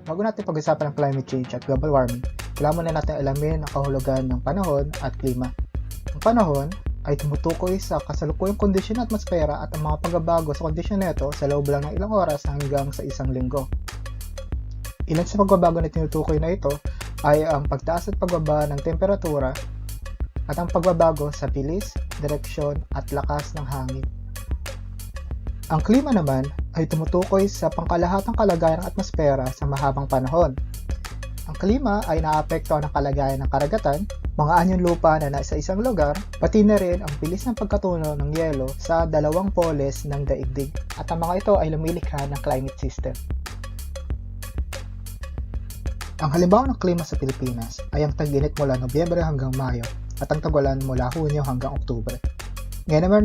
Bago natin pag-usapan ang climate change at global warming, kailangan muna natin alamin ang kahulugan ng panahon at klima. Ang panahon ay tumutukoy sa kasalukuyang kondisyon ng atmosfera at ang mga pagbabago sa kondisyon nito sa loob lang ng ilang oras hanggang sa isang linggo. Ilan sa pagbabago na tinutukoy na ito ay ang pagtaas at pagbaba ng temperatura at ang pagbabago sa bilis, direksyon at lakas ng hangin. Ang klima naman ay tumutukoy sa pangkalahatang kalagayan ng atmosfera sa mahabang panahon. Ang klima ay naapektuhan ng kalagayan ng karagatan, mga anyong lupa na nasa isang lugar, pati na rin ang bilis ng pagkatuno ng yelo sa dalawang poles ng daigdig, at ang mga ito ay lumilikha ng climate system. Ang halimbawa ng klima sa Pilipinas ay ang tag-init mula Nobyembre hanggang Mayo at ang tag-ulan mula Hunyo hanggang Oktubre. Ngayon naman